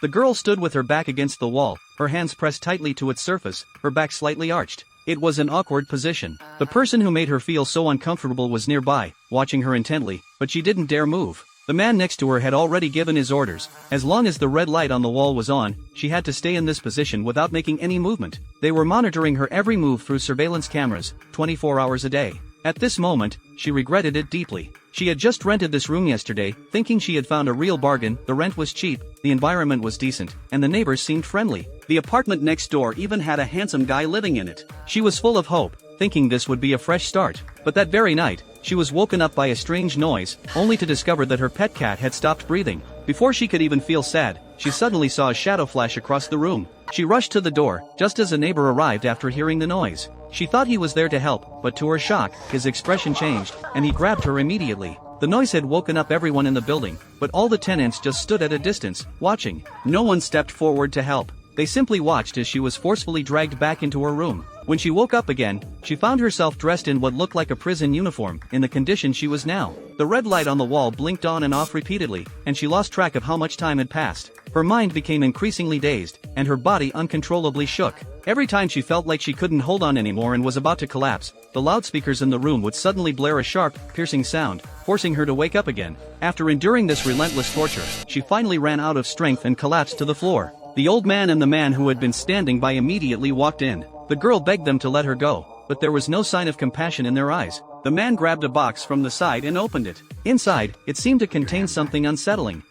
The girl stood with her back against the wall, her hands pressed tightly to its surface, her back slightly arched. It was an awkward position. The person who made her feel so uncomfortable was nearby, watching her intently, but she didn't dare move. The man next to her had already given his orders. As long as the red light on the wall was on, she had to stay in this position without making any movement. They were monitoring her every move through surveillance cameras, 24 hours a day. At this moment, she regretted it deeply. She had just rented this room yesterday, thinking she had found a real bargain. The rent was cheap, the environment was decent, and the neighbors seemed friendly. The apartment next door even had a handsome guy living in it. She was full of hope, thinking this would be a fresh start. But that very night, she was woken up by a strange noise, only to discover that her pet cat had stopped breathing. Before she could even feel sad, she suddenly saw a shadow flash across the room. She rushed to the door, just as a neighbor arrived after hearing the noise. She thought he was there to help, but to her shock, his expression changed, and he grabbed her immediately. The noise had woken up everyone in the building, but all the tenants just stood at a distance, watching. No one stepped forward to help. They simply watched as she was forcefully dragged back into her room. When she woke up again, she found herself dressed in what looked like a prison uniform, in the condition she was now. The red light on the wall blinked on and off repeatedly, and she lost track of how much time had passed. Her mind became increasingly dazed, and her body uncontrollably shook. Every time she felt like she couldn't hold on anymore and was about to collapse, the loudspeakers in the room would suddenly blare a sharp, piercing sound, forcing her to wake up again. After enduring this relentless torture, she finally ran out of strength and collapsed to the floor. The old man and the man who had been standing by immediately walked in. The girl begged them to let her go, but there was no sign of compassion in their eyes. The man grabbed a box from the side and opened it. Inside, it seemed to contain something unsettling.